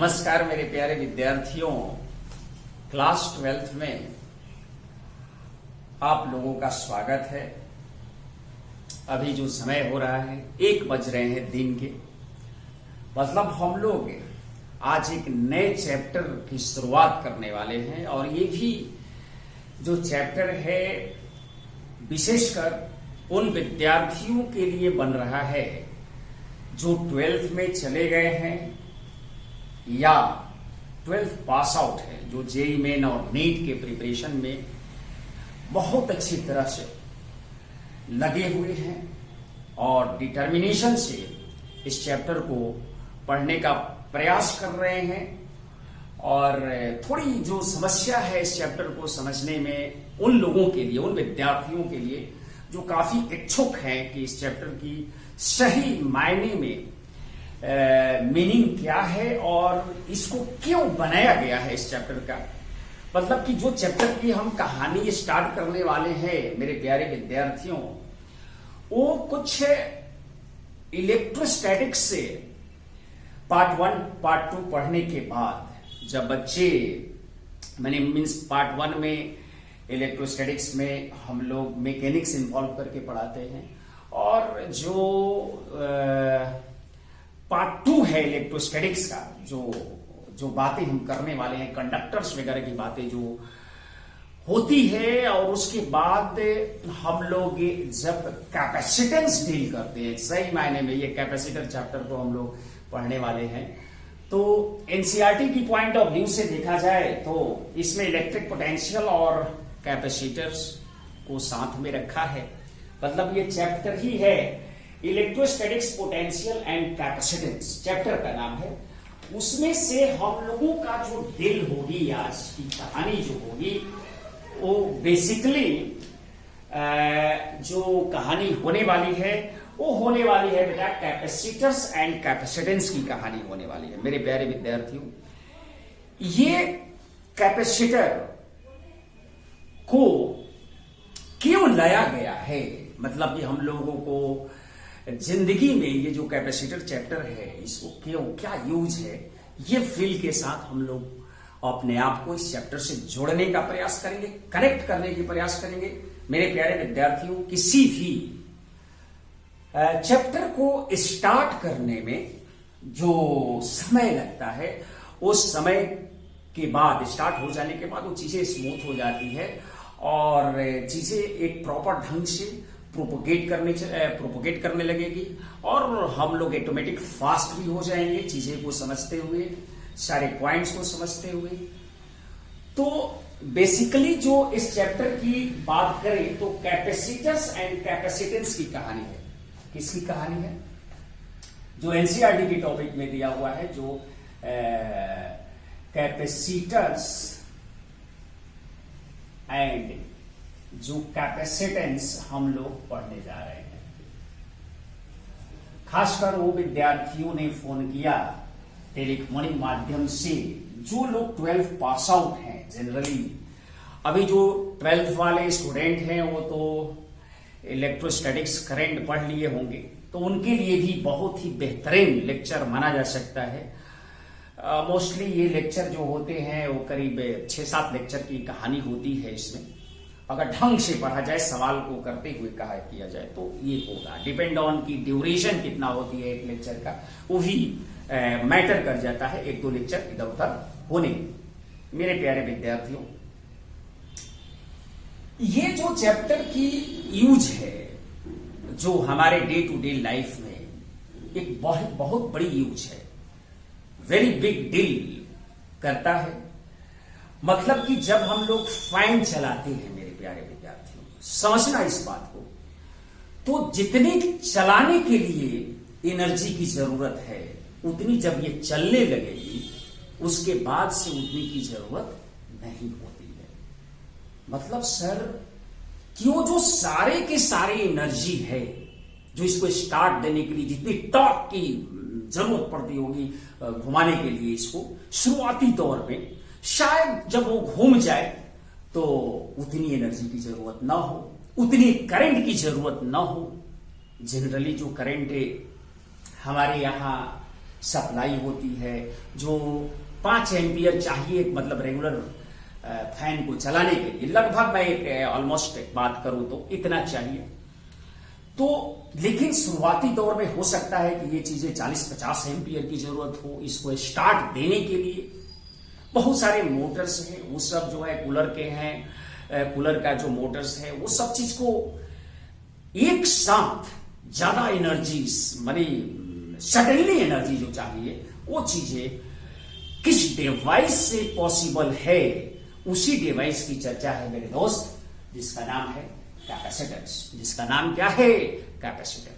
नमस्कार मेरे प्यारे विद्यार्थियों। क्लास 12th में आप लोगों का स्वागत है। अभी जो समय हो रहा है 1 बज रहे हैं दिन के। मतलब हम लोग आज एक नए चैप्टर की शुरुआत करने वाले हैं और ये भी जो चैप्टर है विशेषकर उन विद्यार्थियों के लिए बन रहा है जो 12th में चले गए हैं या 12th पास आउट है, जो जेईई मेन और नीट के प्रिपरेशन में बहुत अच्छी तरह से लगे हुए हैं और डिटर्मिनेशन से इस चैप्टर को पढ़ने का प्रयास कर रहे हैं। और थोड़ी जो समस्या है इस चैप्टर को समझने में उन लोगों के लिए, उन विद्यार्थियों के लिए जो काफी इच्छुक हैं कि इस चैप्टर की सही मायने में मीनिंग क्या है और इसको क्यों बनाया गया है इस चैप्टर का। मतलब कि जो चैप्टर की हम कहानी स्टार्ट करने वाले हैं मेरे प्यारे विद्यार्थियों, वो कुछ इलेक्ट्रोस्टैटिक्स से पार्ट 1 पार्ट 2 पढ़ने के बाद जब बच्चे मीन्स पार्ट 1 में इलेक्ट्रोस्टैटिक्स में हम लोग मैकेनिक्स इन्वॉल्व करके पढ़ाते हैं और जो पार्ट 2 है इलेक्ट्रोस्टैटिक्स का, जो बातें हम करने वाले हैं, कंडक्टर्स वगैरह की बातें जो होती है, और उसके बाद हम लोग जब कैपेसिटेंस डील करते हैं, सही मायने में ये कैपेसिटर चैप्टर को हम लोग पढ़ने वाले हैं। तो एनसीईआरटी की पॉइंट ऑफ व्यू से देखा जाए तो इसमें इलेक्ट्रिक पोटेंशियल और कैपेसिटर्स को साथ में रखा है। मतलब ये चैप्टर ही है electrostatics potential and capacitance, chapter का नाम है। उसमें से हम लोगों का जो डील होगी, आज की कहानी जो होगी, वो बेसिकली जो कहानी होने वाली है वो होने वाली है बेटा कैपेसिटर्स एंड कैपेसिटेंस की कहानी होने वाली है मेरे प्यारे विद्यार्थियों। ये कैपेसिटर को क्यों लाया गया है, मतलब कि हम लोगों को जिंदगी में ये जो कैपेसिटर चैप्टर है इसको क्यों, क्या यूज है, ये फील के साथ हम लोग अपने आप को इस चैप्टर से जोड़ने का प्रयास करेंगे, कनेक्ट करने की प्रयास करेंगे। मेरे प्यारे विद्यार्थियों, किसी भी चैप्टर को स्टार्ट करने में जो समय लगता है उस समय के बाद, स्टार्ट हो जाने के बाद वो चीजें स्मूथ हो जाती है और चीजें एक प्रॉपर ढंग से प्रोपोगेट करने लगेगी और हम लोग ऑटोमेटिक फास्ट भी हो जाएंगे चीजें को समझते हुए, सारे पॉइंट्स को समझते हुए। तो बेसिकली जो इस चैप्टर की बात करें तो कैपेसिटर्स एंड कैपेसिटेंस की कहानी है। किसकी कहानी है? जो एनसीईआरटी के टॉपिक में दिया हुआ है, जो कैपेसिटर्स एंड जो कैपेसिटेंस हम लोग पढ़ने जा रहे हैं। खासकर वो विद्यार्थियों ने फोन किया टेलीफोनिक माध्यम से जो लोग 12th पास आउट हैं। जनरली अभी जो 12th वाले स्टूडेंट हैं वो तो इलेक्ट्रोस्टैटिक्स करंट पढ़ लिए होंगे, तो उनके लिए भी बहुत ही बेहतरीन लेक्चर माना जा सकता है। मोस्टली ये लेक्चर जो होते हैं वो करीब 6-7 लेक्चर की कहानी होती है। इसमें अगर ढंग से पढ़ा जाए, सवाल को करते हुए कहा किया जाए तो ये होगा। डिपेंड ऑन की ड्यूरेशन कितना होती है एक लेक्चर का, वो भी मैटर कर जाता है 1-2 लेक्चर इधर उधर होने। मेरे प्यारे विद्यार्थियों, ये जो चैप्टर की यूज है जो हमारे डे टू डे लाइफ में एक बहुत बड़ी यूज है, वेरी बिग डील करता है। मतलब कि जब हम लोग फैन चलाते हैं मेरे प्यारे विद्यार्थियों, समझना इस बात को, तो जितने चलाने के लिए एनर्जी की जरूरत है उतनी जब ये चलने लगेगी उसके बाद से उतनी की जरूरत नहीं होती है। मतलब सर क्यों जो सारे के सारे एनर्जी है जो इसको स्टार्ट देने के लिए जितनी टॉर्क की जरूरत पड़ती होगी घुमाने के लिए, इसको शुरुआती दौर पे शायद जब वो घूम जाए तो उतनी एनर्जी की जरूरत ना हो, उतनी करंट की जरूरत ना हो। जनरली जो करंट हमारे यहाँ सप्लाई होती है, जो 5 एम्पियर चाहिए मतलब रेगुलर फैन को चलाने के लिए, लगभग मैं ऑलमोस्ट बात करूं तो इतना चाहिए। तो लेकिन शुरुआती दौर में हो सकता है कि ये चीजें 40-50 एम्पियर की जरूरत हो इसको स्टार्ट देने के लिए। बहुत सारे मोटर्स हैं, वो सब जो है कूलर के हैं, कूलर का जो मोटर्स है वो सब चीज को एक साथ ज्यादा एनर्जी मानी सडनली एनर्जी जो चाहिए वो चीजें किस डिवाइस से पॉसिबल है, उसी डिवाइस की चर्चा है मेरे दोस्त, जिसका नाम है कैपेसिटर्स। जिसका नाम क्या है? कैपेसिटर।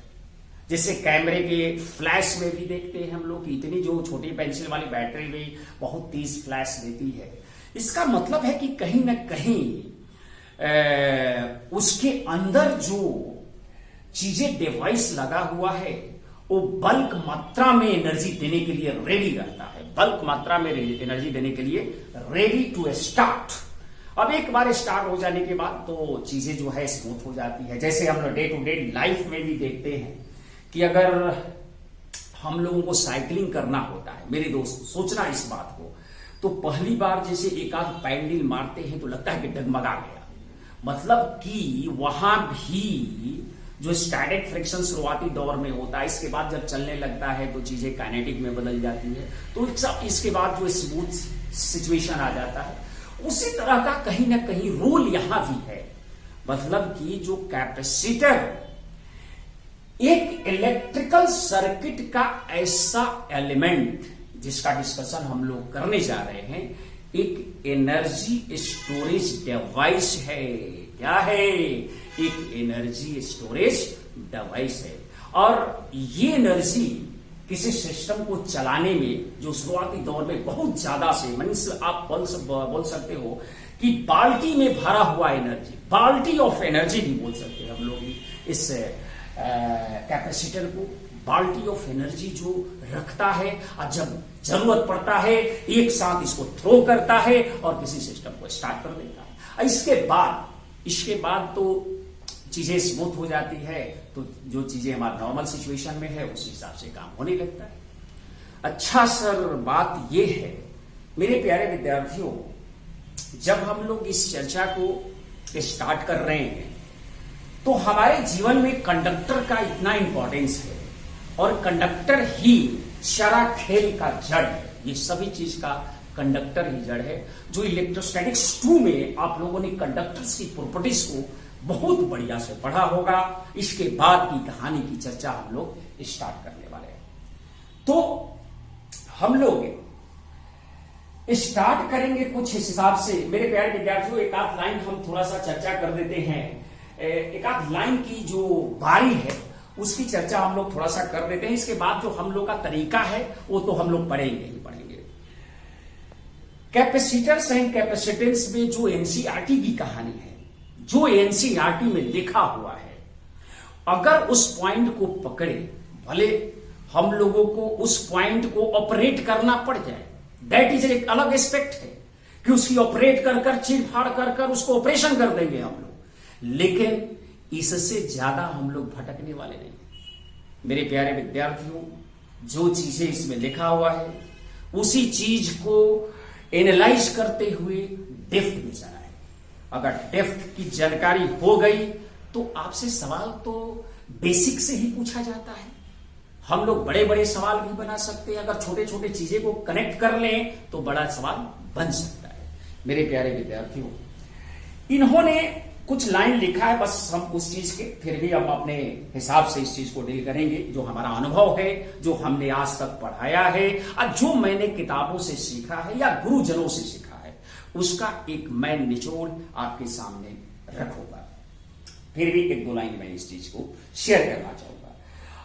जैसे कैमरे के फ्लैश में भी देखते हैं हम लोग, इतनी जो छोटी पेंसिल वाली बैटरी भी बहुत तेज फ्लैश देती है। इसका मतलब है कि कहीं ना कहीं उसके अंदर जो चीजें डिवाइस लगा हुआ है वो बल्क मात्रा में एनर्जी देने के लिए रेडी रहता है, बल्क मात्रा में एनर्जी देने के लिए रेडी टू स्टार्ट। अब एक बार स्टार्ट हो जाने के बाद तो चीजें जो है स्मूथ हो जाती है। जैसे हम लोग डे टू डे लाइफ में भी देखते हैं कि अगर हम लोगों को साइकिलिंग करना होता है, मेरे दोस्त सोचना इस बात को, तो पहली बार जैसे एक आध पैडल मारते हैं तो लगता है कि डगमगा गया, मतलब कि वहां भी जो स्टैटिक फ्रिक्शन शुरुआती दौर में होता है, इसके बाद जब चलने लगता है तो चीजें काइनेटिक में बदल जाती है, तो इसके बाद जो स्मूथ सिचुएशन आ जाता है। उसी तरह का कहीं ना कहीं रोल यहां भी है, मतलब कि जो कैपेसिटर एक इलेक्ट्रिकल सर्किट का ऐसा एलिमेंट जिसका डिस्कशन हम लोग करने जा रहे हैं, एक एनर्जी स्टोरेज डिवाइस है। क्या है? एक एनर्जी स्टोरेज डिवाइस है। और ये एनर्जी किसी सिस्टम को चलाने में जो शुरुआती दौर में बहुत ज्यादा से मीन्स आप बोल सकते हो कि बाल्टी में भरा हुआ एनर्जी, बाल्टी ऑफ एनर्जी भी बोल सकते हैं हम लोग इस कैपेसिटर को, बाल्टी ऑफ एनर्जी जो रखता है और जब जरूरत पड़ता है एक साथ इसको थ्रो करता है और किसी सिस्टम को स्टार्ट कर देता है। इसके बाद तो चीजें स्मूथ हो जाती है, तो जो चीजें हमारे नॉर्मल सिचुएशन में है उस हिसाब से काम होने लगता है। अच्छा सर, बात यह है मेरे प्यारे विद्यार्थियों, जब हम लोग इस चर्चा को स्टार्ट कर रहे हैं तो हमारे जीवन में कंडक्टर का इतना इंपॉर्टेंस है, और कंडक्टर ही सारा खेल का जड़ है। ये सभी चीज का कंडक्टर ही जड़ है। जो इलेक्ट्रोस्टैटिक्स 2 में आप लोगों ने कंडक्टर्स की प्रॉपर्टीज को बहुत बढ़िया से पढ़ा होगा। इसके बाद की कहानी की चर्चा हम लोग स्टार्ट करने वाले हैं। तो हम लोग स्टार्ट करेंगे कुछ हिसाब से। मेरे प्यारे विद्यार्थियों, एक आध लाइन हम थोड़ा सा चर्चा कर देते हैं। एक आध लाइन की जो बारी है उसकी चर्चा हम लोग थोड़ा सा कर देते हैं। इसके बाद जो हम लोग का तरीका है वो तो हम लोग पढ़ेंगे ही पढ़ेंगे। कैपेसिटर्स एंड कैपेसिटेंस में जो एनसीईआरटी की कहानी है, जो एनसीईआरटी में लिखा हुआ है, अगर उस पॉइंट को पकड़े, भले हम लोगों को उस पॉइंट को ऑपरेट करना पड़ जाए, दैट इज एक अलग एस्पेक्ट है कि उसकी ऑपरेट कर चीर-फाड़ कर उसको ऑपरेशन कर देंगे हम लोग, लेकिन इससे ज्यादा हम लोग भटकने वाले नहीं। मेरे प्यारे विद्यार्थियों, जो चीजें इसमें लिखा हुआ है उसी चीज को एनालाइज करते हुए डेप्थ में जाना है। अगर डेप्थ की जानकारी हो गई तो आपसे सवाल तो बेसिक से ही पूछा जाता है। हम लोग बड़े बड़े सवाल भी बना सकते हैं, अगर छोटे छोटे चीजें को कनेक्ट कर लें तो बड़ा सवाल बन सकता है। मेरे प्यारे विद्यार्थियों, इन्होंने कुछ लाइन लिखा है, बस हम उस चीज के फिर भी हम अपने हिसाब से इस चीज को डील करेंगे। जो हमारा अनुभव है, जो हमने आज तक पढ़ाया है और जो मैंने किताबों से सीखा है या गुरुजनों से सीखा है, उसका एक मैं निचोड़ आपके सामने रखूंगा। फिर भी एक दो लाइन में इस चीज को शेयर करना चाहूंगा।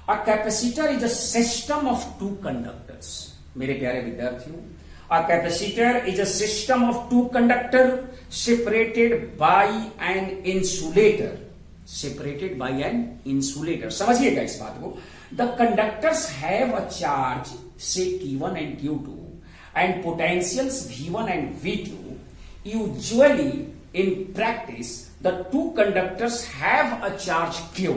A capacitor is a system of two conductors. मेरे प्यारे विद्यार्थियों, a capacitor is a system of two conductors separated by an insulator. Separated by an insulator. समझिएगा इस बात को। The conductors have a charge, say Q1 and Q2, and potentials V1 and V2. Usually, in practice, the two conductors have a charge Q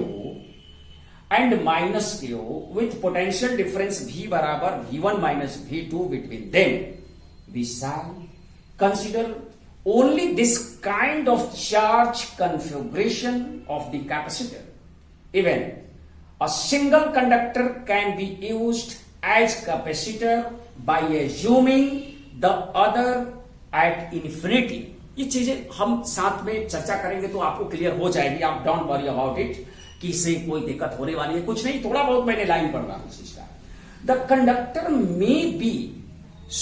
and minus Q with potential difference V बराबर V1 minus V2 between them, we shall consider only this kind of charge configuration of the capacitor. Even a single conductor can be used as capacitor by assuming the other at infinity. ये चीजें हम साथ में चर्चा करेंगे तो आपको clear हो जाएगी, आप डोंट वरी अबाउट इट कि इससे कोई दिक्कत होने वाली है, कुछ नहीं, थोड़ा बहुत मैंने लाइन पढ़ रहा हूं इस चीज का. The conductor may be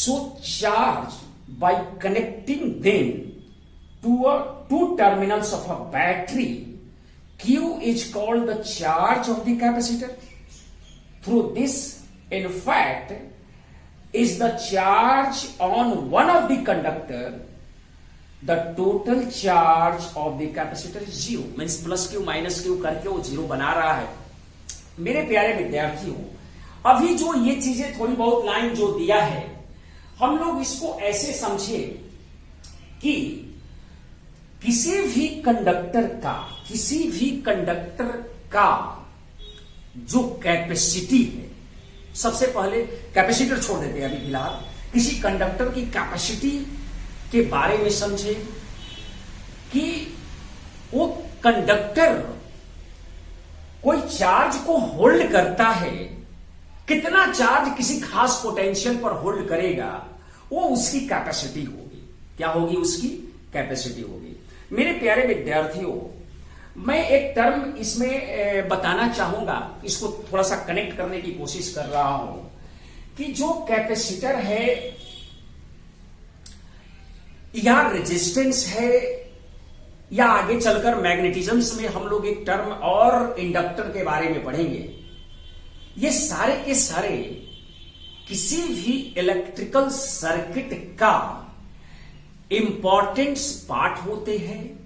so charge by connecting them to two terminals of a battery. Q is called the charge of the capacitor. Through this, in fact, is the charge on one of the conductor. The total charge of the capacitor is zero. Means plus Q minus Q करके वो zero बना रहा है. मेरे प्यारे विद्यार्थियों, अभी जो ये चीजें थोड़ी बहुत लाइन जो दिया है, हम लोग इसको ऐसे समझे कि किसी भी कंडक्टर का जो कैपेसिटी है, सबसे पहले कैपेसिटर छोड़ देते हैं अभी फिलहाल, किसी कंडक्टर की कैपेसिटी के बारे में समझे कि वो कंडक्टर कोई चार्ज को होल्ड करता है, कितना चार्ज किसी खास पोटेंशियल पर होल्ड करेगा, वो उसकी कैपेसिटी होगी. क्या होगी? उसकी कैपेसिटी होगी. मेरे प्यारे विद्यार्थियों, मैं एक टर्म इसमें बताना चाहूंगा, इसको थोड़ा सा कनेक्ट करने की कोशिश कर रहा हूं कि जो कैपेसिटर है या रेजिस्टेंस है या आगे चलकर मैग्नेटिज्म में हम लोग एक टर्म और इंडक्टर के बारे में पढ़ेंगे, ये सारे के सारे किसी भी इलेक्ट्रिकल सर्किट का इंपॉर्टेंट पार्ट होते हैं,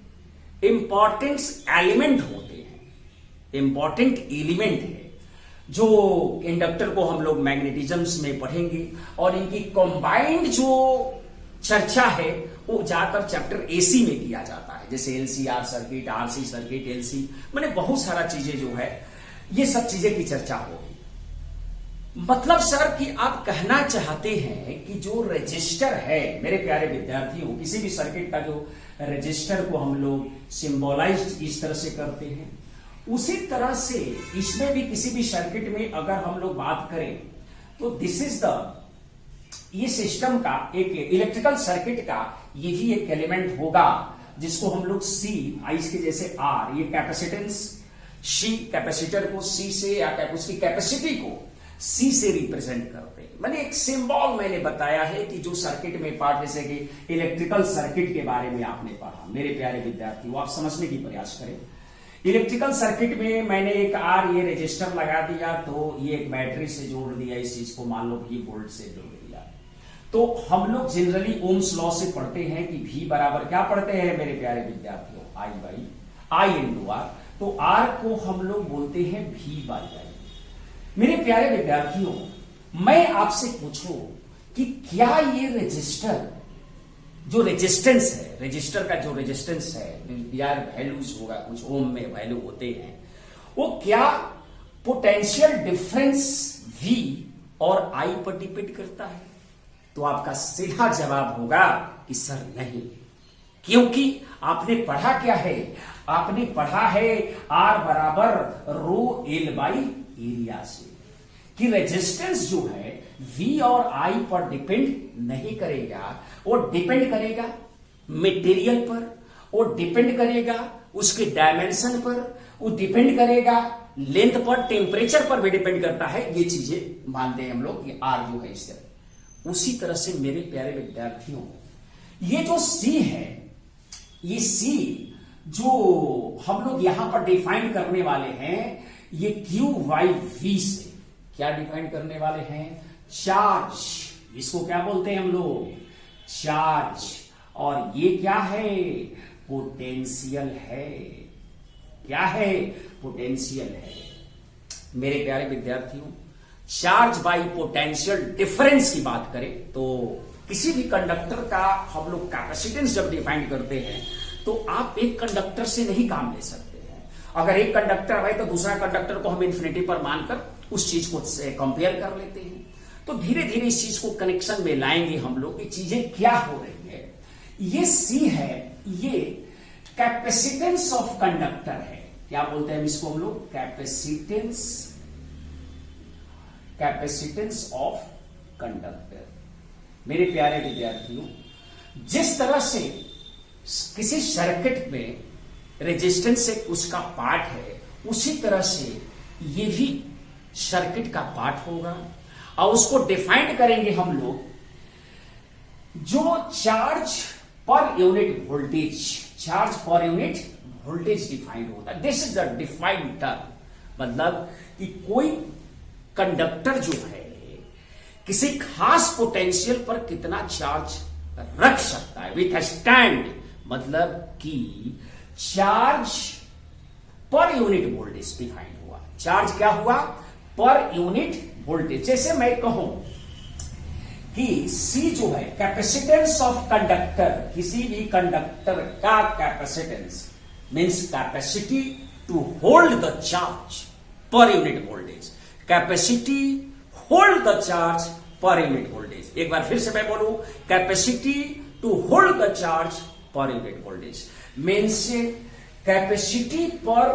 इंपॉर्टेंट एलिमेंट होते हैं, इंपॉर्टेंट एलिमेंट है, जो इंडक्टर को हम लोग मैग्नेटिज्म में पढ़ेंगे और इनकी कंबाइंड जो चर्चा है वो जाकर चैप्टर एसी में किया जाता है, जैसे LCR circuit, RC circuit, LC, मैंने बहुत सारा चीजें जो है ये सब चीजें की चर्चा होगी. मतलब सर कि आप कहना चाहते हैं कि जो रजिस्टर है, मेरे प्यारे विद्यार्थियों, किसी भी सर्किट का जो रजिस्टर को हम लोग सिंबलाइज इस तरह से करते हैं, उसी तरह से इसमें भी किसी भी सर्किट में अगर हम लोग बात करें तो दिस इज ये सिस्टम का एक इलेक्ट्रिकल सर्किट का ये भी एक एलिमेंट होगा जिसको हम लोग सी, आइस के जैसे आर, ये कैपेसिटेंस सी, कैपेसिटर को सी से या उसकी कैपेसिटी को सी से रिप्रेजेंट करते हैं. मैंने एक सिंबल मैंने बताया है कि जो सर्किट में पार्ट, जैसे कि इलेक्ट्रिकल सर्किट के बारे में आपने पढ़ा, मेरे प्यारे विद्यार्थियों आप समझने की प्रयास करें. इलेक्ट्रिकल सर्किट में मैंने एक आर ये रजिस्टर लगा दिया, तो ये एक बैटरी से जोड़ दिया, इस चीज को मान लो भी वोल्ट से जोड़ दिया. तो हम लोग जनरली ओम्स लॉ से पढ़ते हैं कि V बराबर क्या पढ़ते हैं मेरे प्यारे विद्यार्थियों? आई इंटू आर. तो आर को हम लोग बोलते हैं V बाई आई. मेरे प्यारे विद्यार्थियों, मैं आपसे पूछूं कि क्या ये रजिस्टर जो रेजिस्टेंस है, रजिस्टर का जो रेजिस्टेंस है, यार वैल्यूज होगा, कुछ ओम में वैल्यू होते हैं, वो क्या पोटेंशियल डिफरेंस V और I पर डिपेंड करता है? तो आपका सीधा जवाब होगा कि सर नहीं, क्योंकि आपने पढ़ा क्या है? आपने पढ़ा है R बराबर रो एल बाई एरिया से, कि रेजिस्टेंस जो है V और I पर डिपेंड नहीं करेगा, वो डिपेंड करेगा मटेरियल पर, वो डिपेंड करेगा उसके डायमेंशन पर, वो डिपेंड करेगा लेंथ पर, टेम्परेचर पर भी डिपेंड करता है. ये चीजें मानते हैं हम लोग कि R जो है इस तरह. उसी तरह से मेरे प्यारे विद्यार्थियों, ये जो C है, ये C जो हम लोग यहां पर डिफाइन करने वाले हैं, ये Q बाई V से क्या डिफाइन करने वाले हैं? चार्ज. इसको क्या बोलते हैं हम लोग? चार्ज. और ये क्या है? पोटेंशियल है. क्या है? पोटेंशियल है. मेरे प्यारे विद्यार्थियों, चार्ज बाई पोटेंशियल डिफरेंस की बात करें तो किसी भी कंडक्टर का हम लोग कैपेसिटेंस जब डिफाइन करते हैं तो आप एक कंडक्टर से नहीं काम ले सकते हैं. अगर एक कंडक्टर है तो दूसरा कंडक्टर को हम इन्फिनिटी पर मानकर उस चीज को कंपेयर कर लेते हैं। तो धीरे धीरे इस चीज को कनेक्शन में लाएंगे हम लोग कि चीजें क्या हो रही है। ये सी है, ये कैपेसिटेंस ऑफ कंडक्टर है। क्या बोलते हैं इसको हम लोग? Capacitance of conductor. मेरे प्यारे विद्यार्थियों, जिस तरह से किसी सर्किट में रेजिस्टेंस एक उसका पार्ट है, उसी तरह से ये भी सर्किट का पार्ट होगा और उसको डिफाइन करेंगे हम लोग। जो charge per unit voltage defined होता है, this is the defined term. मतलब कि कोई कंडक्टर जो है किसी खास पोटेंशियल पर कितना चार्ज रख सकता है विथ स्टैंड, मतलब कि charge per unit voltage defined हुआ। चार्ज क्या हुआ? पर यूनिट वोल्टेज। जैसे मैं कहूं कि C जो है कैपेसिटेंस ऑफ कंडक्टर, किसी भी कंडक्टर का capacitance means capacity to hold the charge per unit voltage. Capacity hold the charge per unit voltage. एक बार फिर से मैं बोलूं, capacity to hold the charge per unit voltage means capacity per,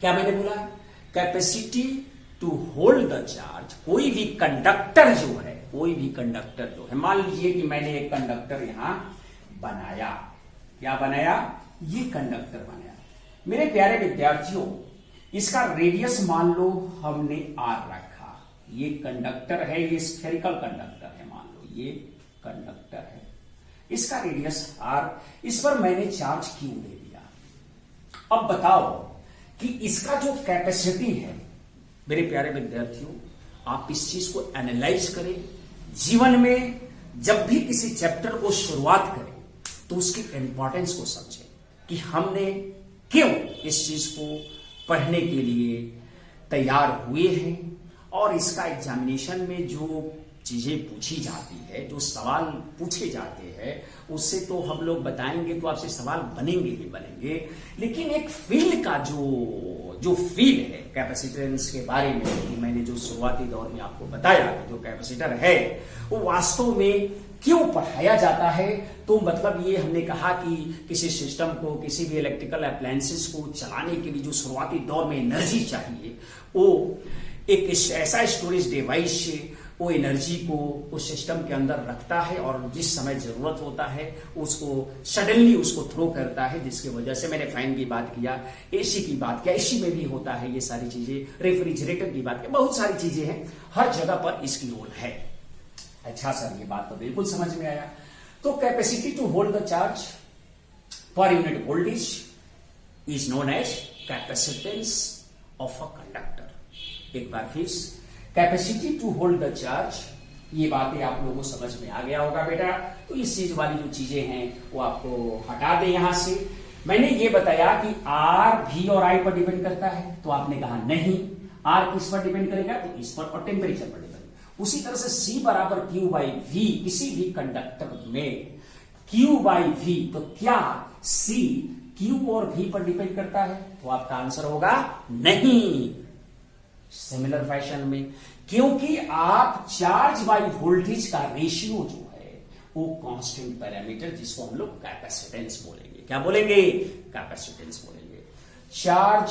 क्या मैंने बोला? Capacity to hold the charge. कोई भी कंडक्टर जो है, मान लीजिए कि मैंने एक कंडक्टर यहां बनाया। क्या बनाया? ये कंडक्टर बनाया। मेरे प्यारे विद्यार्थियों, इसका रेडियस मान लो हमने R रखा। ये कंडक्टर है, ये स्फेरिकल कंडक्टर है, मान लो ये कंडक्टर है, इसका रेडियस R। इस पर मैंने चार्ज Q दे दिया। अब बताओ कि इसका जो कैपेसिटी है, मेरे प्यारे विद्यार्थियों, आप इस चीज को एनालाइज करें। जीवन में जब भी किसी चैप्टर को शुरुआत करें तो उसकी इंपॉर्टेंस को समझें कि हमने क्यों इस चीज को पढ़ने के लिए तैयार हुए हैं, और इसका एग्जामिनेशन में जो चीजें पूछी जाती है, जो सवाल पूछे जाते हैं, उससे तो हम लोग बताएंगे तो आपसे सवाल बनेंगे ही बनेंगे। लेकिन एक फील का जो फील है कैपेसिटेंस के बारे में, कि मैंने जो शुरुआती दौर में आपको बताया कि जो कैपेसिटर है वो वास्तव में क्यों पढ़ाया जाता है, तो मतलब ये हमने कहा कि किसी सिस्टम को, किसी भी इलेक्ट्रिकल अप्लायंसेस को चलाने के लिए जो शुरुआती दौर में एनर्जी चाहिए, वो एक ऐसा स्टोरेज डिवाइस वो एनर्जी को उस सिस्टम के अंदर रखता है और जिस समय जरूरत होता है उसको सडनली उसको थ्रो करता है, जिसकी वजह से मैंने फैन की बात किया, एसी की बात किया, एसी में भी होता है ये सारी चीजें, रेफ्रिजरेटर की बात किया, बहुत सारी चीजें हैं, हर जगह पर इसकी रोल है। अच्छा सर, ये बात तो बिल्कुल समझ में आया। तो capacity to hold the charge per unit voltage is known as capacitance of a conductor. एक बार फिर, capacity to hold the charge, ये बातें आप लोगों को समझ में आ गया होगा बेटा। तो इस चीज वाली जो चीजें हैं वो आपको हटा दें यहां से। मैंने ये बताया कि R V और I पर डिपेंड करता है, तो आपने कहा नहीं, R किस पर डिपेंड करेगा? तो इस पर और टेम्परेचर पर डिपेंड। उसी तरह से C बराबर Q बाई V, किसी भी कंडक्टर में Q बाई V, तो क्या C Q और V पर डिपेंड करता है? तो आपका आंसर होगा नहीं। सिमिलर फैशन में, क्योंकि आप चार्ज बाई वोल्टेज का रेशियो जो है वो कांस्टेंट पैरामीटर, जिसको हम लोग कैपेसिटेंस बोलेंगे। क्या बोलेंगे? कैपेसिटेंस बोलेंगे। चार्ज,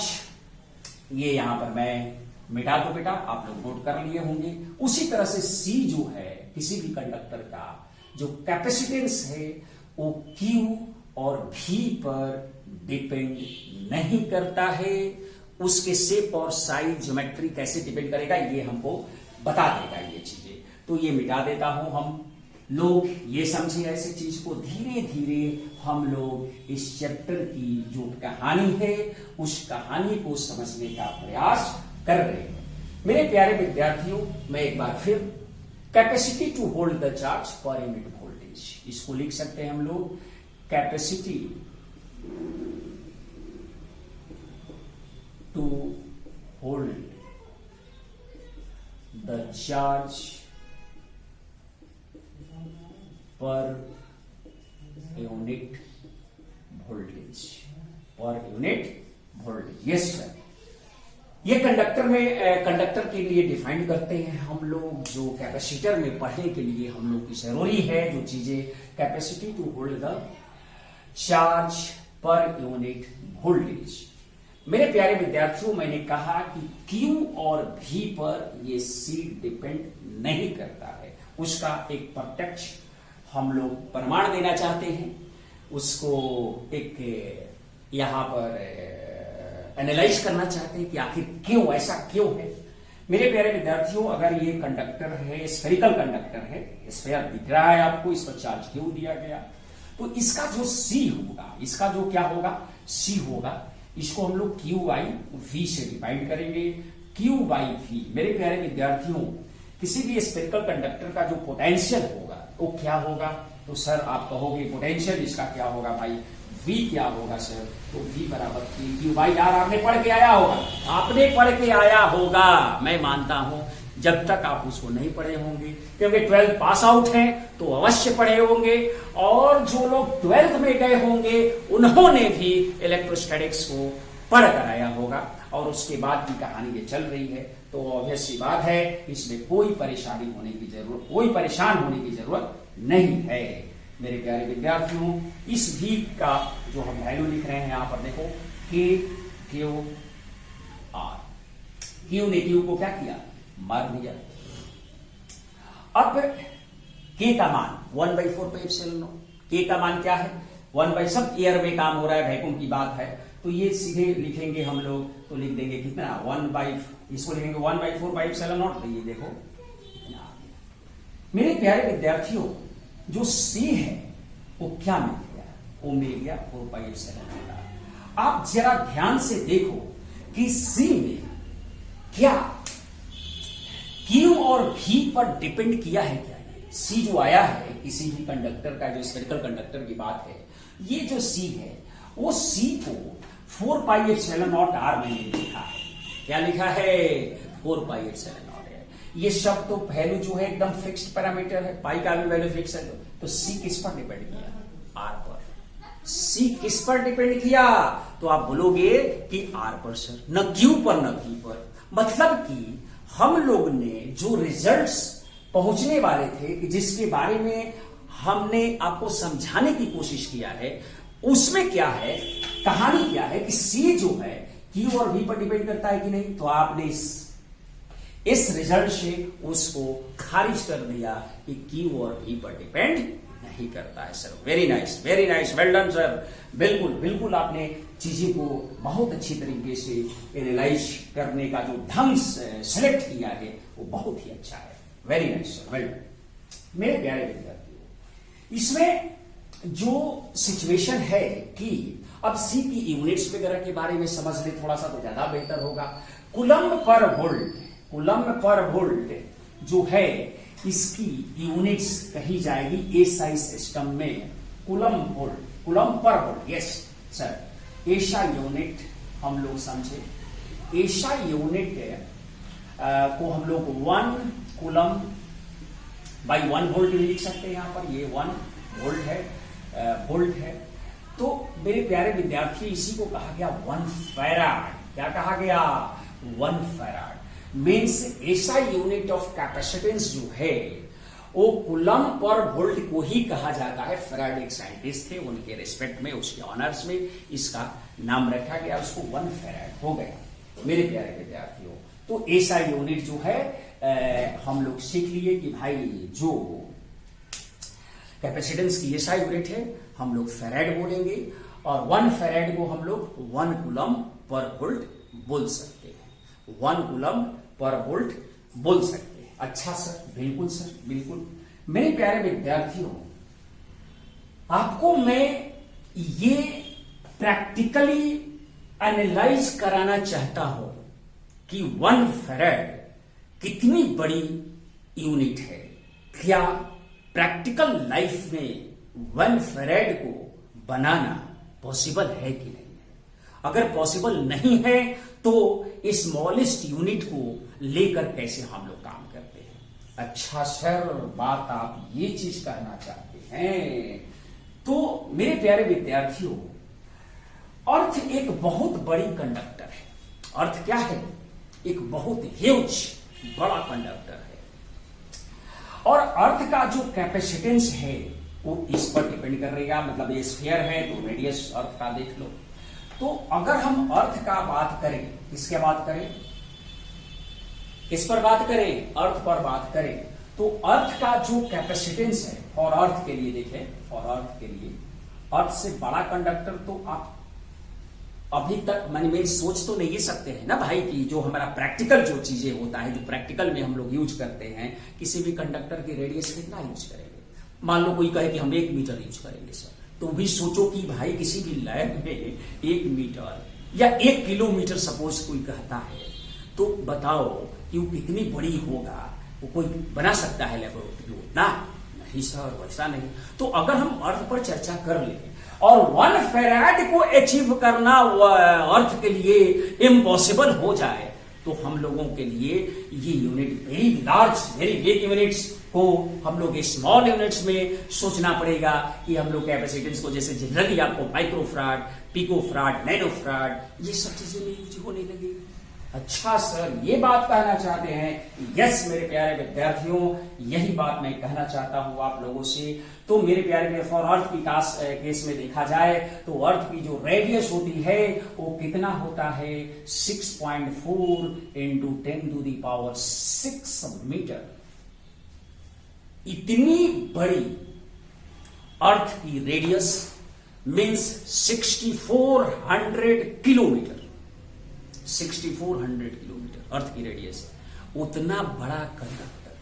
ये यहां पर मैं मिटा दो बेटा, आप लोग नोट कर लिए होंगे। उसी तरह से C जो है किसी भी कंडक्टर का जो कैपेसिटेंस है वो Q और V पर डिपेंड नहीं करता है। उसके शेप और साइज, ज्योमेट्री कैसे डिपेंड करेगा ये हमको बता देगा ये चीजें। तो ये मिटा देता हूं। हम लोग ये समझे ऐसे चीज को, धीरे धीरे हम लोग इस चैप्टर की जो कहानी है उस कहानी को समझने का प्रयास कर रहे हैं। मेरे प्यारे विद्यार्थियों, मैं एक बार फिर capacity to hold the charge per unit voltage, इसको लिख सकते हैं हम लोग, capacity to hold the charge per unit voltage। Per unit voltage. Yes sir, ये कंडक्टर के लिए डिफाइन करते हैं हम लोग, जो कैपेसिटर में पढ़ने के लिए हम लोग की जरूरी है जो चीजें, capacity to hold the charge per unit voltage. मेरे प्यारे विद्यार्थियों, मैंने कहा कि Q और V पर ये C डिपेंड नहीं करता है, उसका एक प्रत्यक्ष हम लोग प्रमाण देना चाहते हैं, उसको एक यहां पर एनालाइज करना चाहते हैं कि आखिर क्यों, ऐसा क्यों है। मेरे प्यारे विद्यार्थियों, अगर ये कंडक्टर है, स्फेरिकल कंडक्टर है, स्फेयर दिख रहा है आपको, इस पर चार्ज क्यों दिया गया, तो इसका जो C होगा, इसका जो क्या होगा, C होगा, इसको हम लोग Q बाई V से डिवाइड करेंगे। Q बाई V, मेरे प्यारे विद्यार्थियों, किसी भी स्फेरिकल कंडक्टर का जो पोटेंशियल होगा वो क्या होगा, तो सर आप कहोगे पोटेंशियल इसका क्या होगा भाई, V क्या होगा सर, तो V बराबर Q बाई R। आपने पढ़ के आया होगा, आपने पढ़ के आया होगा, मैं मानता हूं जब तक आप उसको नहीं पढ़े होंगे, क्योंकि 12th पास आउट हैं तो अवश्य पढ़े होंगे, और जो लोग 12th में गए होंगे उन्होंने भी इलेक्ट्रोस्टैटिक्स को पढ़ कर आया होगा, और उसके बाद की कहानी ये चल रही है। तो ऑब्वियस सी बात है, इसमें कोई परेशानी होने की जरूरत, कोई परेशान होने की जरूरत नहीं है। मेरे प्यारे विद्यार्थियों, इस V का जो हम वैल्यू लिख रहे हैं यहां पर देखो, K Q R, Q ने Q को क्या किया, मार दिया। अब K का मान 1/4 पाई एप्सिलॉन नॉट। K का मान क्या है, 1/, सब एयर में काम हो रहा है, वैक्यूम की बात है, तो ये सीधे लिखेंगे हम लोग, तो लिख देंगे कितना, 1/, इसको लिखेंगे 1/4 पाई एप्सिलॉन नॉट। तो ये देखो मेरे प्यारे विद्यार्थियों, जो C है वो क्या मिल गया, वो मिल गया 4 पाई एप्सिलॉन नॉट। आप जरा ध्यान से देखो कि C में क्या Q और V पर डिपेंड किया है क्या। C जो आया है किसी भी कंडक्टर का, जो स्फेरिकल कंडक्टर की बात है, ये जो C है वो C को 4 पाई एप्सिलॉन नॉट R मैंने लिखा है। क्या लिखा है, 4 पाई एप्सिलॉन नॉट है। ये शब्द तो वैल्यू जो है एकदम फिक्स्ड पैरामीटर है, पाई का भी वैल्यू फिक्स है, तो C किस पर डिपेंड किया, R पर। C किस पर डिपेंड किया, तो आप बोलोगे कि R पर सर, न Q पर न V पर। मतलब कि हम लोग ने जो रिजल्ट्स पहुंचने वाले थे, कि जिसके बारे में हमने आपको समझाने की कोशिश किया है, उसमें क्या है, कहानी क्या है कि C जो है Q और V पर डिपेंड करता है कि नहीं, तो आपने इस रिजल्ट से उसको खारिज कर दिया कि Q और V पर डिपेंड नहीं करता है sir. Very nice, very nice, well done sir. बिल्कुल बिल्कुल, आपने चीजें को बहुत अच्छी तरीके से एनालाइज करने का जो ढंग सेलेक्ट किया है वो बहुत ही अच्छा है। Very nice sir, well done. मेरे प्यारे विद्यार्थियों, इसमें जो सिचुएशन है कि अब C की यूनिट्स वगैरह के बारे में समझ ले थोड़ा सा तो ज्यादा बेहतर होगा। कूलम्ब पर वोल्ट, कूलम्ब पर वोल्ट जो है इसकी यूनिट्स कही जाएगी एसआई सिस्टम में, कूलम्ब वोल्ट, कूलम्ब पर volt. Yes sir, Esha unit हम लोग समझे, एशा यूनिट को हम लोग 1 कूलम्ब बाई 1 वोल्ट भी लिख सकते हैं। यहां पर ये 1 वोल्ट है, वोल्ट है। तो मेरे प्यारे विद्यार्थी, इसी को कहा गया 1 फैराड। क्या कहा गया, 1 फैराड। मीन्स ऐसा यूनिट ऑफ कैपेसिटेंस जो है वो कूलम्ब पर वोल्ट को ही कहा जाता है। फैराड एक साइंटिस्ट थे, उनके रिस्पेक्ट में, उसके ऑनर्स में इसका नाम रखा गया, उसको 1 फैराड हो गया। मेरे प्यारे विद्यार्थियों, तो ऐसा यूनिट जो है हम लोग सीख लिए कि भाई जो कैपेसिटेंस की ऐसा यूनिट है हम लोग फैराड बोलेंगे, और 1 फैराड को हम लोग 1 कूलम्ब पर वोल्ट बोल सकते हैं, 1 कूलम्ब पर वोल्ट बोल सकते हैं। अच्छा सर, बिल्कुल सर, बिल्कुल। मेरे प्यारे विद्यार्थियों, आपको मैं ये प्रैक्टिकली एनालाइज कराना चाहता हूं कि 1 फैराड कितनी बड़ी यूनिट है। क्या प्रैक्टिकल लाइफ में 1 फैराड को बनाना पॉसिबल है कि नहीं है? अगर पॉसिबल नहीं है तो स्मॉलेस्ट यूनिट को लेकर कैसे हम लोग काम करते हैं? अच्छा सर, बात आप ये चीज कहना चाहते हैं। तो मेरे प्यारे विद्यार्थियों, अर्थ एक बहुत बड़ी कंडक्टर है। अर्थ क्या है? एक बहुत ह्यूज बड़ा कंडक्टर है। और अर्थ का जो कैपेसिटेंस है वो इस पर डिपेंड कर रहेगा। मतलब ये स्फीयर है तो रेडियस अर्थ का देख लो। तो अगर हम अर्थ का बात करें, किसके बात करें, किस पर बात करें? अर्थ पर बात करें तो अर्थ का जो कैपेसिटेंस है फॉर अर्थ के लिए, देखें फॉर अर्थ के लिए अर्थ से बड़ा कंडक्टर तो आप अभी तक मन में सोच तो नहीं सकते हैं ना भाई कि जो हमारा प्रैक्टिकल जो चीजें होता है, जो प्रैक्टिकल में हम लोग यूज करते हैं, किसी भी कंडक्टर की रेडियस कितना यूज करेंगे? मान लो कोई कहे कि हम 1 मीटर यूज करेंगे सर, तो भी सोचो कि भाई किसी भी लैब में 1 मीटर या 1 किलोमीटर सपोज कोई कहता है, तो बताओ कि वो कितनी बड़ी होगा? वो कोई बना सकता है लेबोरेटरी उतना? नहीं सर, वैसा नहीं। तो अगर हम अर्थ पर चर्चा कर ले और 1 फैराड को अचीव करना अर्थ के लिए इम्पॉसिबल हो जाए, तो हम लोगों के लिए ये unit very large, very big units को हम लोग स्मॉल यूनिट्स में सोचना पड़ेगा कि हम लोग कैपेसिटेंस को, जैसे जनरली आपको माइक्रोफ्राड, पिकोफ्राड, नैनोफ्राड, ये सब चीजें यूज होने लगी। अच्छा सर, ये बात कहना चाहते हैं? यस मेरे प्यारे विद्यार्थियों, यही बात मैं कहना चाहता हूं आप लोगों से। तो मेरे प्यारे फॉर अर्थ की केस में देखा जाए तो अर्थ की जो रेडियस होती है वो कितना होता है? 6.4 इंटू 10⁻⁶ मीटर। इतनी बड़ी अर्थ की रेडियस मीन्स 6400 किलोमीटर। 6400 किलोमीटर अर्थ की रेडियस। उतना बड़ा कंडक्टर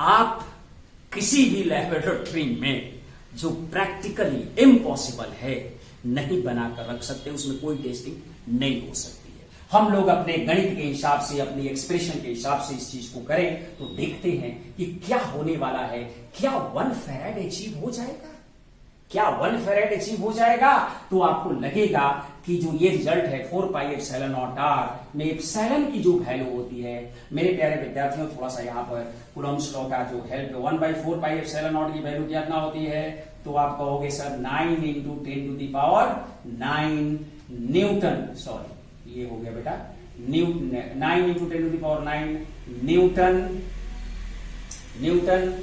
आप किसी भी लैबोरेटरी में, जो प्रैक्टिकली इम्पॉसिबल है, नहीं बनाकर रख सकते, उसमें कोई टेस्टिंग नहीं हो सकती है। हम लोग अपने गणित के हिसाब से, अपनी एक्सप्रेशन के हिसाब से इस चीज को करें तो देखते हैं कि क्या होने वाला है। क्या 1 फैराड अचीव हो जाएगा? क्या 1 फैराड अचीव हो जाएगा? तो आपको लगेगा कि जो ये रिजल्ट है 4πε0r में एप्सिलॉन की जो वैल्यू होती है, मेरे प्यारे विद्यार्थियों थोड़ा सा यहाँ पर कूलम्ब्स लॉ का जो हेल्प है, 1/4πε0 की वैल्यू कितना होती है? तो आप कहोगे सर 9 इंटू 10⁹ न्यूटन। सॉरी, ये हो गया बेटा 9 इंटू 10⁹ न्यूटन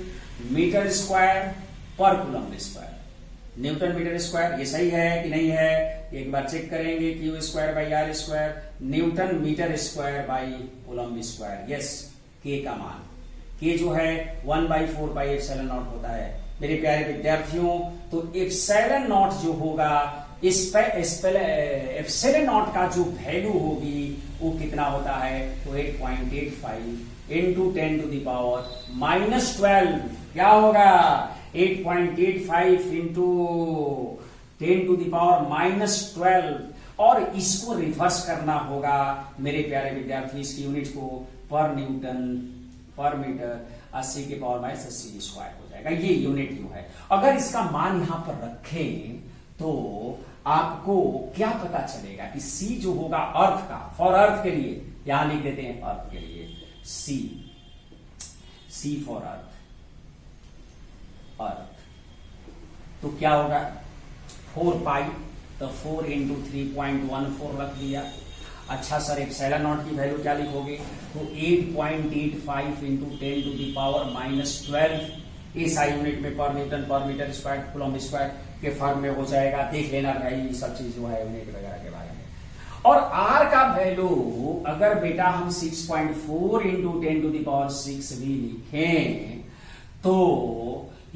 मीटर स्क्वायर पर coulomb square. Newton metre square, ये सही है कि नहीं है? एक बार चेक करेंगे। Q²/R², newton metre square by coulomb square. Yes, K का मान, K जो है 1/4πε0 होता है मेरे प्यारे विद्यार्थियों। तो ε0 जो होगा, ε0 का जो वैल्यू होगी वो कितना होता है? तो 8.85 इंटू 10⁻⁻12 क्या होगा? 8.85 इंटू 10⁻⁻12। और इसको रिवर्स करना होगा मेरे प्यारे विद्यार्थी, इसकी यूनिट को पर न्यूटन पर मीटर 80⁻80 स्क्वायर हो जाएगा। ये यूनिट जो है, अगर इसका मान यहां पर रखें तो आपको क्या पता चलेगा कि C जो होगा अर्थ का, फॉर अर्थ के लिए यहां लिख देते हैं अर्थ के लिए C फॉर अर्थ। तो क्या होगा? 4π, तो 4 इंटू 3.14 रख दिया। अच्छा सर, ε0 की वैल्यू क्या लिखोगे? तो 8.85 इंटू 10⁻⁻12 एसआई यूनिट में पर न्यूटन पर मीटर स्क्वायर कूलम्ब स्क्वायर के फॉर्म में हो जाएगा। देख लेना भाई सब चीज जो है यूनिट वगैरह के बारे में। और आर का वैल्यू अगर बेटा हम 6.4 इंटू 10⁻⁶ भी लिखें तो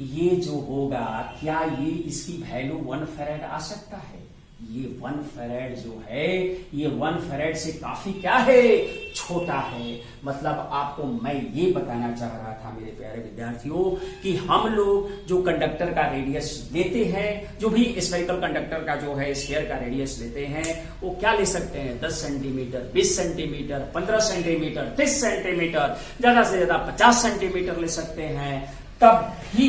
ये जो होगा, क्या ये इसकी वैल्यू 1 फैराड आ सकता है? ये 1 फैराड जो है, ये 1 फैराड से काफी क्या है? छोटा है। मतलब आपको मैं ये बताना चाह रहा था मेरे प्यारे विद्यार्थियों कि हम लोग जो कंडक्टर का रेडियस लेते हैं, जो भी स्फेरिकल कंडक्टर का जो है स्फीयर का रेडियस लेते हैं, वो क्या ले सकते हैं? 10 सेंटीमीटर, 20 सेंटीमीटर, 15 सेंटीमीटर, 30 सेंटीमीटर, ज्यादा से ज्यादा 50 सेंटीमीटर ले सकते हैं। तब भी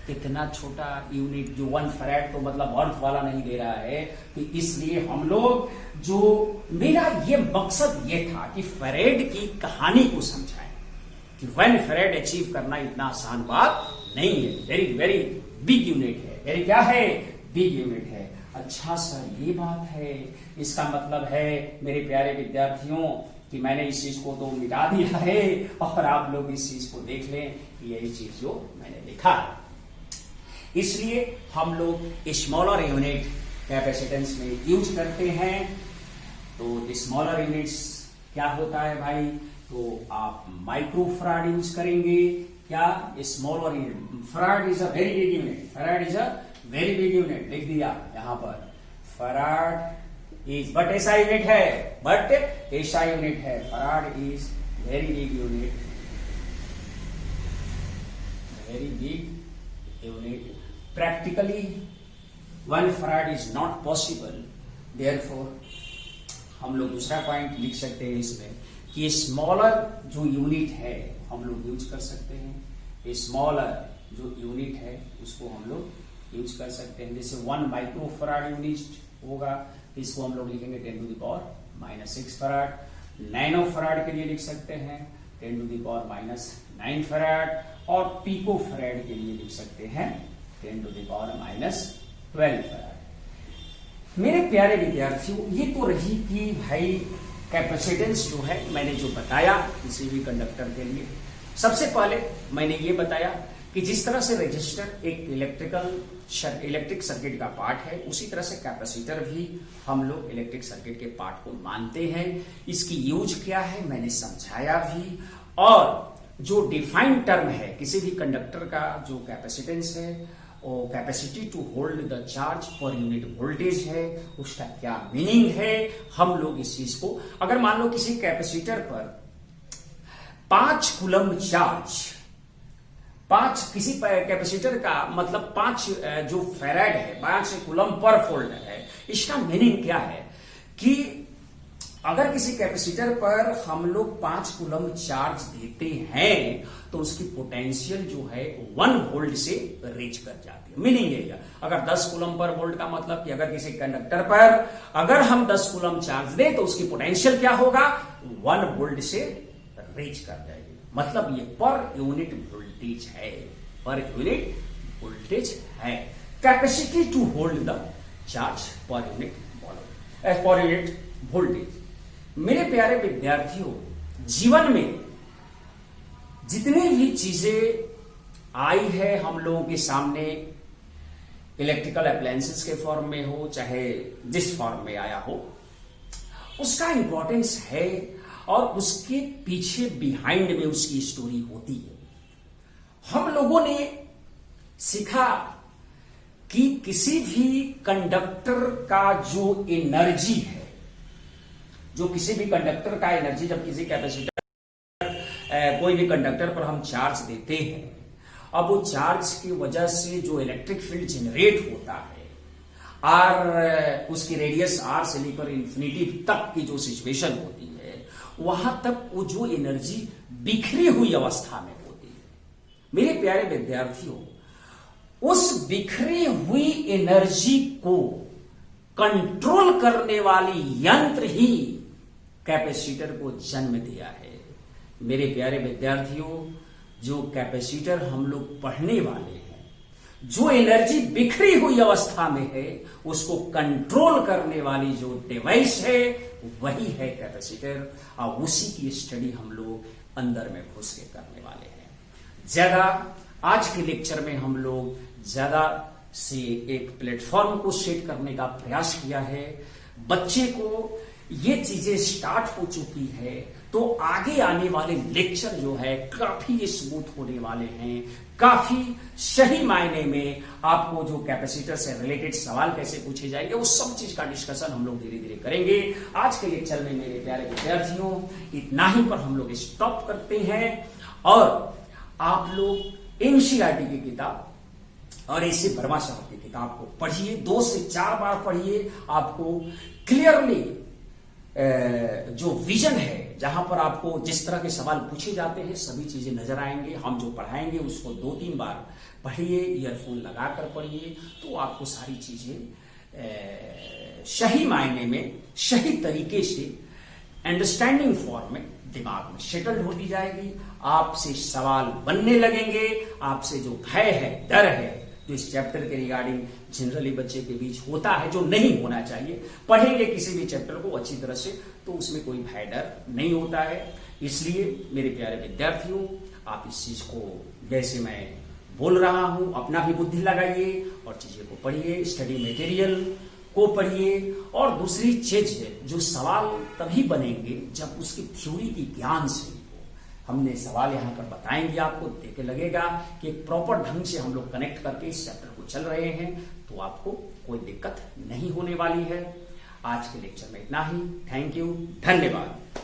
कितना छोटा यूनिट, जो 1 फैराड तो मतलब अर्थ वाला नहीं दे रहा है। तो इसलिए हम लोग, जो मेरा ये मकसद ये था कि फैराड की कहानी को समझाएं कि 1 फैराड अचीव करना इतना आसान बात नहीं है। वेरी वेरी बिग यूनिट है। वेरी क्या है? बिग यूनिट है। अच्छा सर ये बात है, इसका मतलब है मेरे प्यारे विद्यार्थियों कि मैंने इस चीज को तो मिटा दिया है और आप लोग इस चीज को देख लें कि यही चीज जो मैंने लिखा है। इसलिए हम लोग स्मॉलर यूनिट कैपेसिटेंस में यूज करते हैं। तो स्मॉलर यूनिट्स क्या होता है भाई, तो आप माइक्रोफराड यूज करेंगे। क्या smaller unit, farad is a very big unit, farad is a very big unit, लिख दिया यहां पर फराड इज, बट ऐसा यूनिट है, बट ऐसा यूनिट है, farad is very big unit, very big unit. Practically 1 farad is not possible, therefore हम लोग दूसरा पॉइंट लिख सकते हैं इसमें कि स्मॉलर जो यूनिट है हम लोग यूज कर सकते हैं। स्मॉलर जो यूनिट है उसको हम लोग यूज कर सकते हैं। जैसे 1 माइक्रोफराड यूनिट होगा, इसको हम लोग लिखेंगे 10⁻⁻6 फराड। नैनो फराड के लिए लिख सकते हैं 10⁻⁹ फराड, और पिको फराड के लिए लिख सकते हैं 10⁻12 फराड। मेरे प्यारे विद्यार्थियों, ये तो रही कि भाई कैपेसिटेंस जो है मैंने जो बताया किसी भी कंडक्टर के लिए। सबसे पहले मैंने ये बताया कि जिस तरह से रेजिस्टर एक इलेक्ट्रिक सर्किट का पार्ट है, उसी तरह से कैपेसिटर भी हम लोग इलेक्ट्रिक सर्किट के पार्ट को मानते हैं। इसकी यूज क्या है मैंने समझाया भी, और जो डिफाइंड टर्म है किसी भी कंडक्टर का जो कैपेसिटेंस है और capacity to hold the charge per unit voltage है, उसका क्या मीनिंग है, हम लोग इस चीज को, अगर मान लो किसी कैपेसिटर पर 5 कूलम चार्ज, 5 किसी कैपेसिटर का मतलब 5 जो फेराड है, 5 कूलम पर वोल्ट है, इसका मीनिंग क्या है कि अगर किसी कैपेसिटर पर हम लोग 5 कूलम चार्ज देते हैं तो उसकी पोटेंशियल जो है 1 वोल्ट से रीच कर जाती है। मीनिंग ये है, अगर 10 कूलम पर वोल्ट का मतलब कि अगर किसी कंडक्टर पर अगर हम 10 कूलम चार्ज दें तो उसकी पोटेंशियल क्या होगा, 1 वोल्ट से रीच कर जाएगी। मतलब ये पर यूनिट वोल्टेज है, पर यूनिट वोल्टेज है। Capacity to hold the charge per unit voltage. मेरे प्यारे विद्यार्थियों, जीवन में जितनी भी चीजें आई है हम लोगों के सामने, इलेक्ट्रिकल अप्लायंसेस के फॉर्म में हो चाहे जिस फॉर्म में आया हो, उसका इंपॉर्टेंस है और उसके पीछे बिहाइंड में उसकी स्टोरी होती है। हम लोगों ने सीखा कि किसी भी कंडक्टर का जो एनर्जी है, जो किसी भी कंडक्टर का एनर्जी, जब किसी कैपेसिटर कोई भी कंडक्टर पर हम चार्ज देते हैं, अब वो चार्ज की वजह से जो इलेक्ट्रिक फील्ड जनरेट होता है, आर उसकी रेडियस आर से लेकर इंफिनिटी तक की जो सिचुएशन होती है, वहां तक वो जो एनर्जी बिखरी हुई अवस्था में होती है। मेरे प्यारे विद्यार्थियों, उस बिखरी हुई एनर्जी को कंट्रोल करने वाली यंत्र ही कैपेसिटर को जन्म दिया है। मेरे प्यारे विद्यार्थियों, जो कैपेसिटर हम लोग पढ़ने वाले हैं, जो एनर्जी बिखरी हुई अवस्था में है उसको कंट्रोल करने वाली जो डिवाइस है वही है कैपेसिटर, और उसी की स्टडी हम लोग अंदर में घुस के करने वाले हैं। ज्यादा आज के लेक्चर में हम लोग ज्यादा से एक प्लेटफॉर्म को सेट करने का प्रयास किया है। बच्चे को ये चीजें स्टार्ट हो चुकी है तो आगे आने वाले लेक्चर जो है काफी स्मूथ होने वाले हैं। काफी सही मायने में आपको जो कैपेसिटर से रिलेटेड सवाल कैसे पूछे जाएंगे वो सब चीज का डिस्कशन हम लोग धीरे धीरे करेंगे। आज के लेक्चर में मेरे प्यारे विद्यार्थियों इतना ही पर हम लोग स्टॉप करते हैं, और आप लोग एनसीईआरटी की किताब और ऐसे वर्मा साहब की किताब को पढ़िए, 2 से 4 बार पढ़िए। आपको क्लियरली जो विजन है, जहां पर आपको जिस तरह के सवाल पूछे जाते हैं सभी चीजें नजर आएंगे। हम जो पढ़ाएंगे उसको 2-3 बार पढ़िए, ईयरफोन लगाकर पढ़िए, तो आपको सारी चीजें सही मायने में सही तरीके से अंडरस्टैंडिंग फॉर्म में दिमाग में सेटल्ड होती जाएगी। आपसे सवाल बनने लगेंगे, आपसे जो भय है, डर है, तो इस चैप्टर के रिगार्डिंग जनरली बच्चे के बीच होता है, जो नहीं होना चाहिए। पढ़ेंगे किसी भी चैप्टर को अच्छी तरह से तो उसमें कोई भय डर नहीं होता है। इसलिए मेरे प्यारे विद्यार्थियों, आप इस चीज को जैसे मैं बोल रहा हूं अपना भी बुद्धि लगाइए और चीजें को पढ़िए, स्टडी मटेरियल को पढ़िए। और दूसरी चीज जो सवाल तभी बनेंगे जब उसकी थ्योरी की ज्ञान से हमने सवाल यहाँ पर बताएंगे आपको, देखे लगेगा कि एक प्रॉपर ढंग से हम लोग कनेक्ट करके इस चैप्टर को चल रहे हैं, तो आपको कोई दिक्कत नहीं होने वाली है। आज के लेक्चर में इतना ही। थैंक यू, धन्यवाद।